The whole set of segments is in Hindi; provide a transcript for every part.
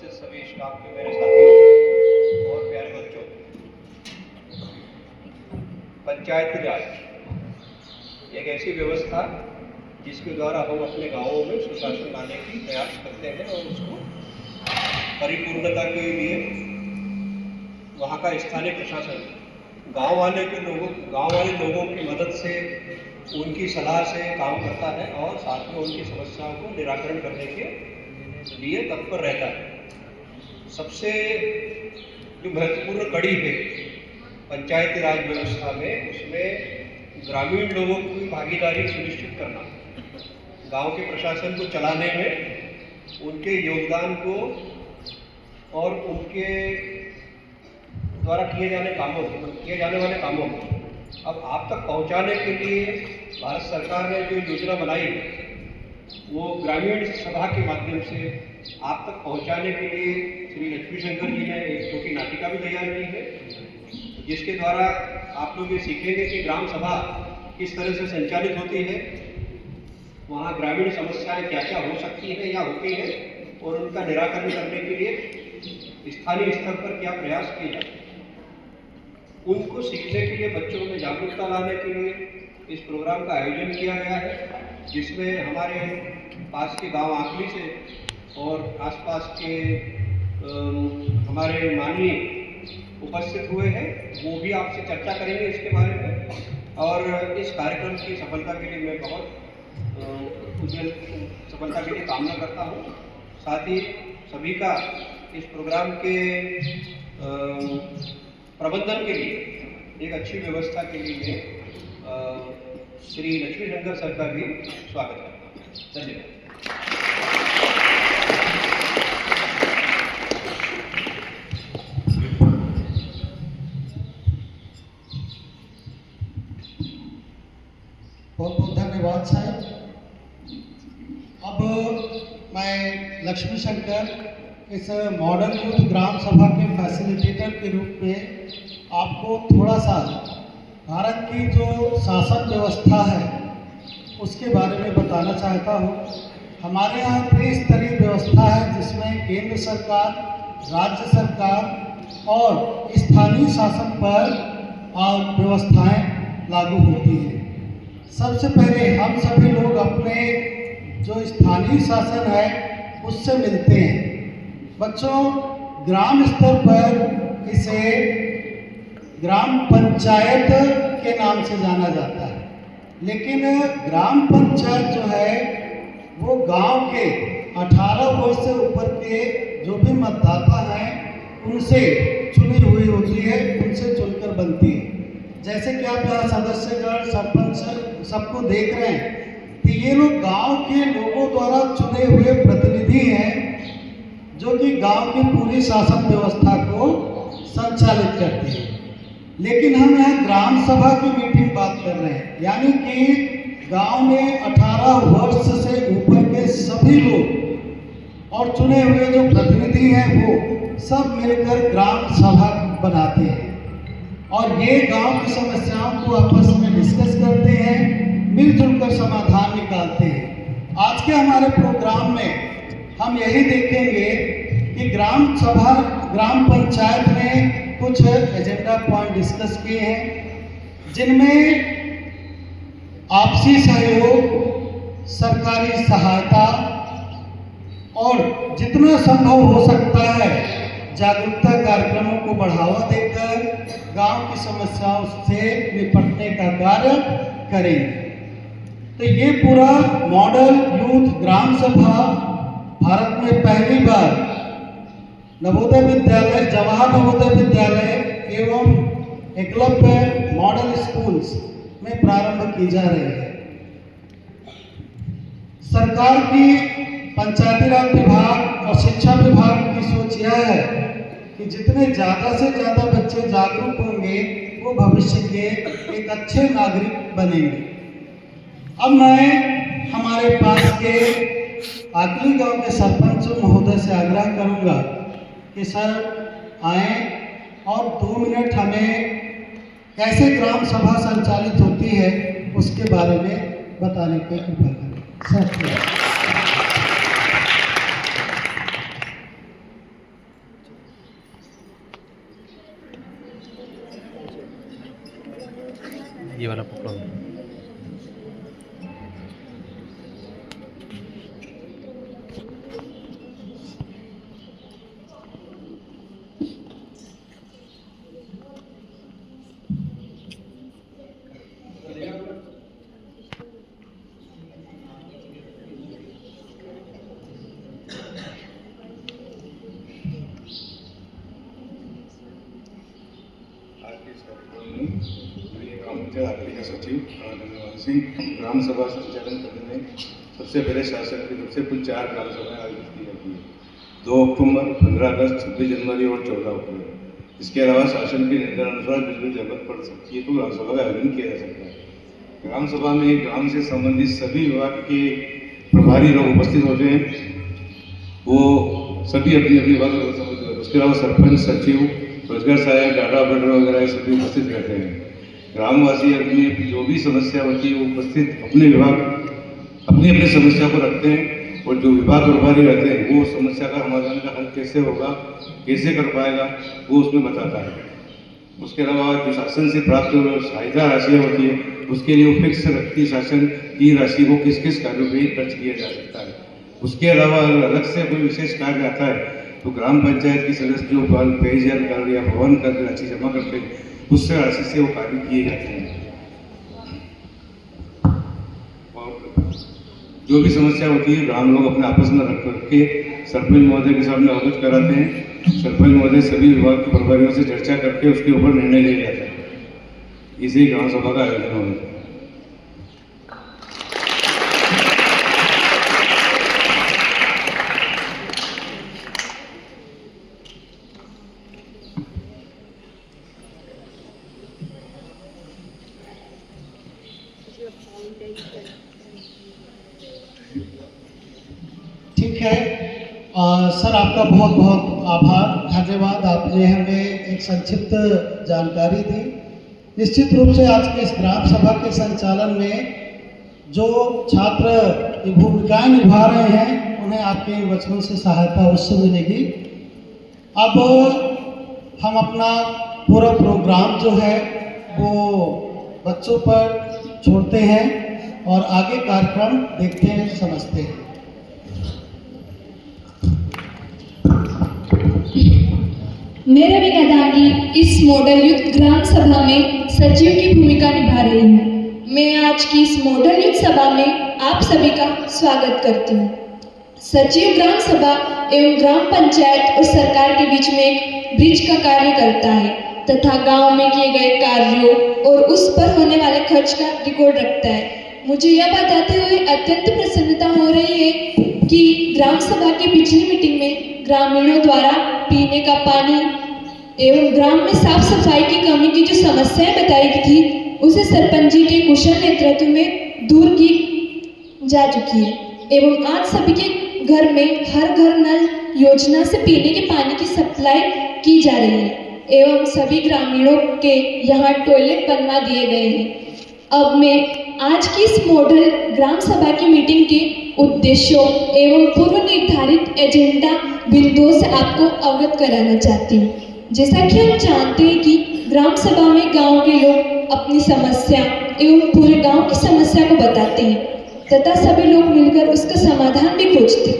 उपस्थित सभी स्टाफ के मेरे साथियों और प्यारे बच्चों, पंचायती राज एक ऐसी व्यवस्था जिसके द्वारा हम अपने गांवों में सुशासन लाने की प्रयास करते हैं और उसको परिपूर्णता के लिए वहाँ का स्थानीय प्रशासन गांव वाले लोगों की मदद से, उनकी सलाह से काम करता है और साथ में उनकी समस्याओं को निराकरण करने के लिए तत्पर रहता है। सबसे जो महत्वपूर्ण कड़ी है पंचायती राज व्यवस्था में, उसमें ग्रामीण लोगों की भागीदारी सुनिश्चित करना, गांव के प्रशासन को चलाने में उनके योगदान को और उनके द्वारा किए जाने वाले कामों को अब आप तक पहुंचाने के लिए भारत सरकार ने जो योजना बनाई है वो ग्रामीण सभा के माध्यम से आप तक पहुंचाने के लिए श्री लक्ष्मी शंकर जी ने एक छोटी नाटिका भी तैयार की है, जिसके द्वारा आप लोग ये सीखेंगे कि ग्राम सभा किस तरह से संचालित होती है, वहाँ ग्रामीण समस्याएं क्या क्या हो सकती हैं या होती हैं और उनका निराकरण करने के लिए स्थानीय स्तर पर क्या प्रयास किए जाते हैं। उनको सीखने के लिए, बच्चों में जागरूकता लाने के लिए इस प्रोग्राम का आयोजन किया गया है, जिसमें हमारे पास के गांव आकली से और आसपास के हमारे माननीय उपस्थित हुए हैं, वो भी आपसे चर्चा करेंगे इसके बारे में। और इस कार्यक्रम की सफलता के लिए मैं बहुत उज्जवल सफलता के लिए कामना करता हूँ। साथ ही सभी का इस प्रोग्राम के प्रबंधन के लिए, एक अच्छी व्यवस्था के लिए श्री लक्ष्मी शंकर सर का भी स्वागत करता हूँ। धन्यवाद। बहुत बहुत धन्यवाद साहब। अब मैं लक्ष्मी शंकर इस मॉडल यूथ ग्राम सभा के फैसिलिटेटर के रूप में आपको थोड़ा सा भारत की जो शासन व्यवस्था है उसके बारे में बताना चाहता हूँ। हमारे यहाँ त्रिस्तरीय व्यवस्था है, जिसमें केंद्र सरकार, राज्य सरकार और स्थानीय शासन पर व्यवस्थाएं लागू होती हैं। सबसे पहले हम सभी लोग अपने जो स्थानीय शासन है उससे मिलते हैं। बच्चों, ग्राम स्तर पर इसे ग्राम पंचायत के नाम से जाना जाता है, लेकिन ग्राम पंचायत जो है वो गांव के 18 वर्ष से ऊपर के जो भी मतदाता हैं उनसे चुनी हुई होती है, उनसे चुनकर बनती है। जैसे कि आप यहाँ सदस्यगण, सरपंच सबको देख रहे हैं, तो ये लोग गांव के लोगों द्वारा चुने हुए प्रतिनिधि हैं जो कि गांव की पूरी शासन व्यवस्था को संचालित करते हैं। लेकिन हम यहाँ ग्राम सभा की मीटिंग बात कर रहे हैं, यानी कि गांव में 18 वर्ष से ऊपर के सभी लोग और चुने हुए जो प्रतिनिधि हैं वो सब मिलकर ग्राम सभा बनाते हैं और ये गांव की समस्याओं को आपस में डिस्कस करते हैं, मिलजुल कर समाधान निकालते हैं। आज के हमारे प्रोग्राम में हम यही देखेंगे कि ग्राम सभा, ग्राम पंचायत ने कुछ एजेंडा पॉइंट डिस्कस किए हैं, जिनमें आपसी सहयोग, सरकारी सहायता और जितना संभव हो सकता है जागरूकता कार्यक्रमों को बढ़ावा देकर गांव की समस्याओं से निपटने का कार्य करेंगे। तो ये पूरा मॉडल यूथ ग्राम सभा भारत में पहली बार नवोदय विद्यालय, जवाहर नवोदय विद्यालय एवं एकलव्य मॉडल स्कूल्स में प्रारंभ की जा रही है। सरकार की पंचायती राज विभाग और शिक्षा विभाग की सोच यह है कि जितने ज़्यादा से ज़्यादा बच्चे जागरूक होंगे वो भविष्य के एक अच्छे नागरिक बनेंगे। अब मैं हमारे पास के आकली गांव के सरपंच महोदय से आग्रह करूंगा कि सर आए और 2 मिनट हमें कैसे ग्राम सभा संचालित होती है उसके बारे में बताने की कृपा करें। सर सचिव धन्यवाद सिंह। ग्राम सभा संचालन करने में सबसे पहले शासन की तरफ से कुल 4 ग्राम सभाएं आयोजित की जाती है, 2 अक्टूबर, 15 अगस्त, 26 जनवरी और 14 अक्टूबर। इसके अलावा शासन के निर्देशानुसार बिजली जरूरत पड़ सकती है तो ग्राम सभा का आयोजन किया जा सकता है। ग्राम सभा में ग्राम से संबंधित सभी विभाग के प्रभारी लोग उपस्थित होते हैं, वो सभी अपनी अपनी बात समझते हैं। उसके अलावा सरपंच, सचिव, रोजगार सहायक, डाटा ऑपरेटर वगैरह सभी उपस्थित रहते हैं। ग्रामवासी अपनी जो भी समस्या होती है वो उपस्थित अपने विभाग अपनी अपनी समस्या को रखते हैं और जो विभाग प्रभारी रहते हैं वो समस्या का समाधान का हल कैसे होगा, कैसे कर पाएगा, वो उसमें बताता है। उसके अलावा जो शासन से प्राप्त सहायता राशियाँ होती है उसके लिए वो फिक्स रखती है शासन की राशि को किस किस कार्यों पर खर्च किया जा सकता है। उसके अलावा अगर अलग से कोई विशेष कार्य आता है तो ग्राम पंचायत के सदस्य जो पेयजल कर या भवन कर राशि जमा करते हैं उससे राशि से वो कार्य किए जाते हैं। और जो भी समस्या होती है ग्राम लोग अपने आपस में रख के सरपंच महोदय के सामने अवगत कराते हैं। सरपंच महोदय सभी विभाग के प्रभारियों से चर्चा करके उसके ऊपर निर्णय लिया जाता है। इसी ग्राम सभा का आयोजन होता है। ठीक है, सर आपका बहुत बहुत आभार, धन्यवाद। आपने हमें एक संक्षिप्त जानकारी दी। निश्चित रूप से आज के इस ग्राम सभा के संचालन में जो छात्र ये भूमिकाएं निभा रहे हैं उन्हें आपके इन वचनों से सहायता अवश्य मिलेगी। अब हम अपना पूरा प्रोग्राम जो है वो बच्चों पर छोड़ते हैं और आगे कार्यक्रम देखते हैं, समझते हैं। मैं रवीना दांगी इस मॉडल युक्त ग्राम सभा में सचिव की भूमिका निभा रही हूँ। मैं आज की इस मॉडल युक्त सभा में आप सभी का स्वागत करती हूँ। सचिव ग्राम सभा एवं ग्राम पंचायत और सरकार के बीच में एक ब्रिज का कार्य करता है तथा गांव में किए गए कार्यों और उस पर होने वाले खर्च का रिकॉर्ड रखता है। मुझे यह बताते हुए अत्यंत प्रसन्नता हो रही है कि ग्राम सभा की पिछली मीटिंग में ग्रामीणों द्वारा पीने का पानी एवं ग्राम में साफ सफाई की कमी की जो समस्याएं बताई थी उसे सरपंच जी के कुशल नेतृत्व में दूर की जा चुकी है एवं आज सभी के घर में हर घर नल योजना से पीने के पानी की सप्लाई की जा रही है एवं सभी ग्रामीणों के यहाँ टॉयलेट बनवा दिए गए हैं। अब मैं आज की इस मॉडल ग्राम सभा की मीटिंग के उद्देश्यों एवं पूर्व निर्धारित एजेंडा बिंदुओं से आपको अवगत कराना चाहती हूँ। जैसा कि हम जानते हैं कि ग्राम सभा में गांव के लोग अपनी समस्या एवं पूरे गांव की समस्या को बताते हैं तथा सभी लोग मिलकर उसका समाधान भी खोजते हैं।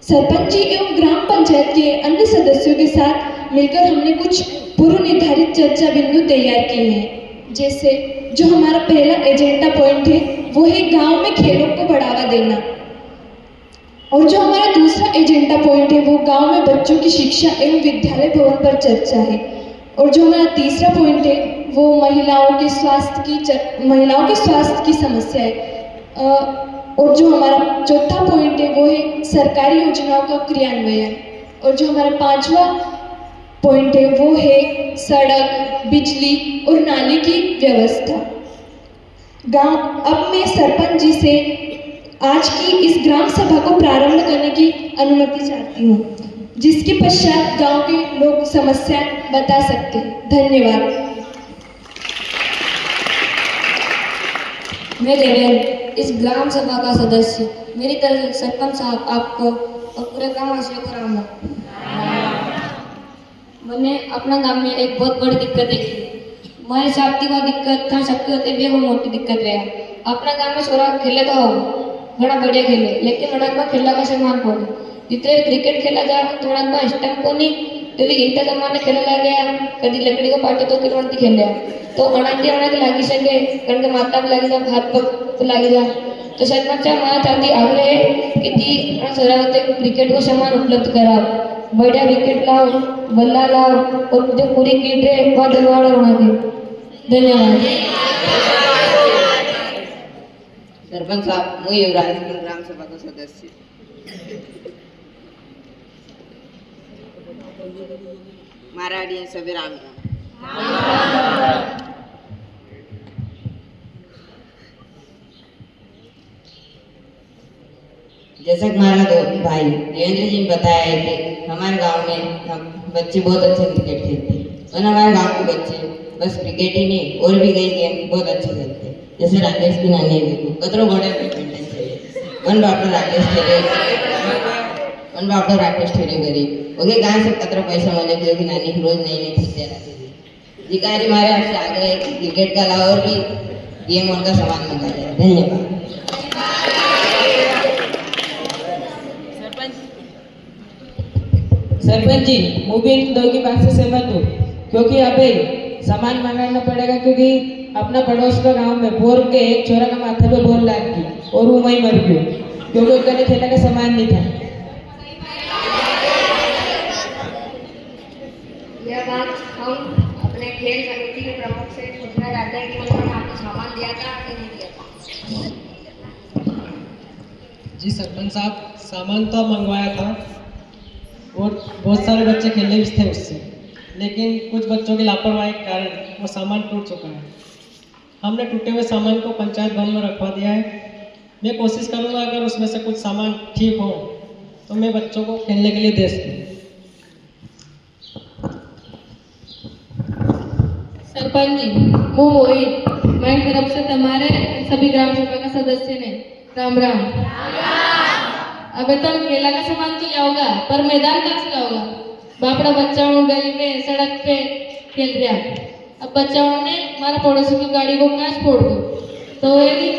सरपंच जी एवं ग्राम पंचायत के अन्य सदस्यों के साथ मिलकर हमने कुछ पूर्व निर्धारित चर्चा बिंदु तैयार किए हैं। जैसे जो हमारा पहला एजेंडा पॉइंट है वो है गांव में खेलों को बढ़ावा देना और जो हमारा दूसरा एजेंडा पॉइंट है वो गांव में बच्चों की शिक्षा एवं विद्यालय भवन पर चर्चा है और जो हमारा तीसरा पॉइंट है वो महिलाओं के स्वास्थ्य की समस्या है और जो हमारा चौथा पॉइंट है वो है सरकारी योजनाओं का क्रियान्वयन और जो हमारा पांचवा पॉइंट है वो है सड़क, बिजली और नाली की व्यवस्था। अब मैं सरपंच जी से आज की इस ग्राम सभा को प्रारंभ करने की अनुमति चाहती हूँ, जिसके पश्चात गांव के लोग समस्या बता सकते हैं। धन्यवाद। मैं देवेंद्र, इस ग्राम सभा का सदस्य, मेरी तरफ से सरपंच साहब आपको और पूरे ग्रामवासियों को राम राम। मैंने अपना गांव में एक बहुत बड़ी दिक्कत देखी। हमारे साथ वो दिक्कत था सबके होते भी वो मोटी दिक्कत रहा। अपना गांव में छोरा खेले तो हो बड़ा बढ़िया खेले लेकिन बड़ा खेलने का सम्मान को जितने क्रिकेट खेला जा थोड़ा का स्टम्प को नहीं तो घंटा जमाने खेला लग गया कभी लकड़ी को पाटे तो किरवंती खेल लिया तो अड़ांटी अड़ा के लगी सके कारण के माता भी लगी जा हाथ पर तो लगी जा तो सरपंच माँ चाहती आग्रह है कि ती छोरा होते क्रिकेट को सम्मान उपलब्ध कराओ, बढ़िया विकेट लाओ, बल्ला लाओ और जो पूरी किट है वह दरवाड़ा उड़ा दे। धन्यवाद। सरपंच साहब, मैं युवराज ग्राम सभा का सदस्य। मारा ऑडियंस सभी राम राम। जैसा कि हमारा भाई देवेंद्र जी ने बताया है कि हमारे गांव में हम बच्चे बहुत अच्छे क्रिकेट खेलते हैं और हमारे गांव के बच्चे बस क्रिकेट ही नहीं और भी कई गेम बहुत अच्छे खेलते हैं। जैसे राकेश की नानी देखो कतरो बड़े बैडमिंटन खेले, वन डॉक्टर राकेश खेले गरीब ओके गांव से कतरो पैसा मिले क्योंकि नानी की रोज नई नई चीजें लाती थी। जी कार्य हमारे आपसे आग्रह है कि क्रिकेट का अलावा और भी गेम उनका सामान मंगा जाए। धन्यवाद। सरपंच जी, मैं भी इन दो की बात से सहमत हूँ क्योंकि अभी सामान मंगाना पड़ेगा क्योंकि अपना पड़ोस का गांव में बोर के एक छोरा का माथे पे बोल लाग गई और वो वहीं मर गया क्योंकि उसका खेलने का सामान नहीं था। यह बात हम अपने खेल समिति के प्रमुख से पूछना चाहते हैं कि उन्होंने आपको सामान दिया था कि नहीं दिया था। जी सरपंच साहब, सामान तो मंगवाया था और बहुत सारे बच्चे खेले भी थे उससे, लेकिन कुछ बच्चों की लापरवाही के कारण वो सामान टूट चुका है। हमने टूटे हुए सामान को पंचायत भवन में रखवा दिया है। मैं कोशिश करूँगा अगर उसमें से कुछ सामान ठीक हो तो मैं बच्चों को खेलने के लिए दे सकूँ। सरपंच जी, वो मोहित, मैं तरफ से तुम्हारे सभी ग्राम सभा का सदस्य ने राम राम। अबे तुम खेला का सामान तो लाओगा पर मैदान कहाँ से लाओगा? बापड़ा बच्चाओं गली में सड़क पे खेल रहा। अब बच्चाओं ने हमारा पड़ोसी की गाड़ी को कांच फोड़ दो तो यदि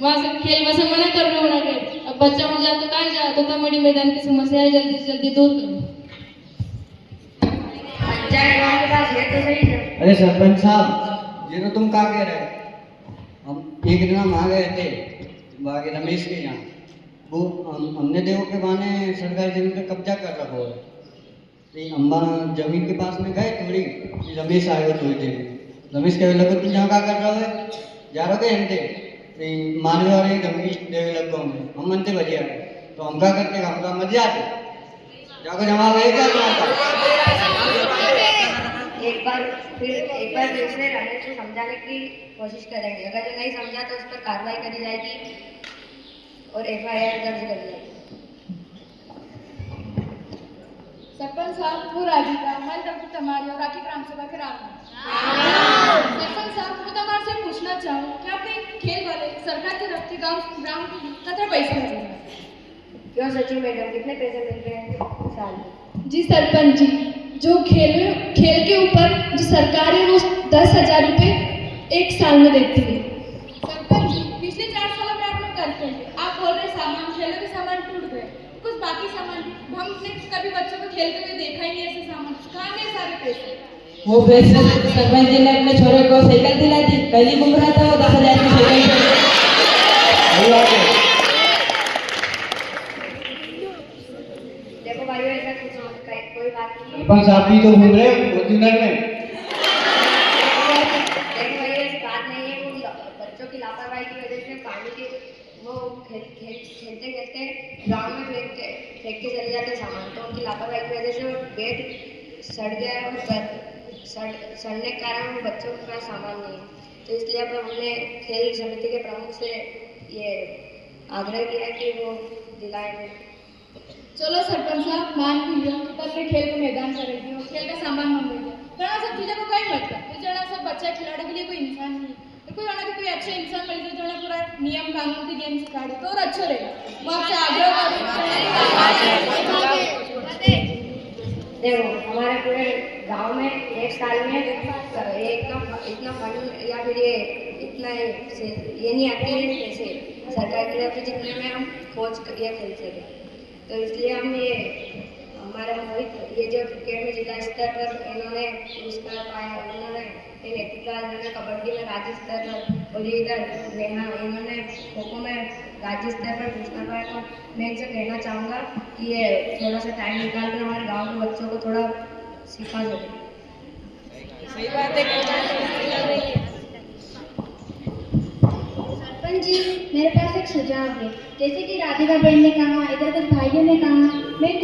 वहाँ से खेल बस मना कर रहे हो ना के अब बच्चाओं जा तो कहाँ जा तो कमेटी मैदान की समस्या है, जल्दी से जल्दी दूर करो। पंचायत गाँव के पास है तो सही है। अरे सरपंच साहब, ये तो तुम क्या कह रहे हो? हम एक दिन हम आ गए थे बाकी रमेश के यहाँ, वो हमने देखो के बहाने सरकारी जमीन पर कब्जा कर रखा है। तो अम्मा जमीन के पास में गए थोड़ी, रमेश आएगा थोड़ी देर में। रमेश कहे लगे तुम यहाँ क्या कर रहे हो? जा रहे थे हमसे मानवे वाले धमकी देवे लग गए हम मनते बजिया तो हम क्या करते हम मर जाते जाकर जमा गए एक बार फिर से रमेश को समझाने की कोशिश करेंगे। अगर जो नहीं समझा तो उस पर कार्रवाई करी जाएगी और FIR दर्ज करी जाएगी। सरपंच साहब, वो राधिका हमारी तरफ से तुम्हारी और राखी ग्राम सभा के राम। सरपंच साहब, मैं तुम्हारे से पूछना चाहूँ कि आपके खेल वाले सरकार की तरफ से ग्राम कितना पैसा मिल रहा है? क्यों सचिव मैडम, कितने पैसे मिल रहे हैं साल में? जी सरपंच जी, जो खेल के ऊपर जो सरकार है वो 10,000 रुपये एक साल में देती है। सरपंच जी, पिछले 4 सालों में आप लोग करते हैं, आप बोल रहे सामान खेलों के सामान टूट गए, कुछ बाकी सामान हमने कभी बच्चों को खेलते हुए देखा ही नहीं। ऐसे सामान कहाँ गए सारे पैसे? वो पैसे सरपंच जी ने अपने छोरे को साइकिल दिला दी, पहली घूम रहा था वो 10,000 की साइकिल। देखो भाइयों, ऐसा कोई बात नहीं है। सरपंच साहब भी तो घूम रहे हैं फॉर्च्यूनर में। देखो भाइयों, ऐसी बात नहीं है। वो बच्चों की लापरवाही की वजह से पानी के वो खेलते खेलते ग्राउंड में फेंक के चले जाते सामान, तो उनकी लापरवाही की वजह से वो बैट सड़ गया है और सड़ने के कारण वो बच्चों के पास सामान नहीं है। तो इसलिए अब हमने खेल समिति के प्रमुख से ये आग्रह किया कि वो दिलाएंगे। चलो सरपंच साहब, मान लीजिए कि अपने खेल को मैदान करेगी और खेल का सामान मंगेगी, जना सब चीज़ों को कहीं मतलब तो जना सब बच्चा खिलाड़ी के लिए कोई इंसान नहीं तो कोई जना कोई अच्छे इंसान मिल जाए जना पूरा नियम कानून की गेम सिखा दे तो और अच्छा रहेगा। मैं आपसे आग्रह देखो, हमारे पूरे गांव में एक साल में इतना फंड या फिर ये इतना ये नहीं आती है पैसे सरकार की तरफ से जितने में हम खोज या खेल सके। तो इसलिए हम ये हमारा मोहित ये जो क्रिकेट में जिला स्तर पर इन्होंने पुरस्कार पाया, उन्होंने इन्होंने कबड्डी में राज्य स्तर पर और ये इधर रहना इन्होंने खो खो में राज्य स्तर पर पुरस्कार पाया। तो मैं इनसे कहना चाहूँगा कि ये थोड़ा सा टाइम निकाल कर हमारे गाँव के बच्चों को थोड़ा सिखा सके। सही बात है। सरपंच जी, मेरे पास एक सुझाव है। जैसे कि राधिका बहन ने कहा, इधर कुछ भाइयों ने कहा, मैं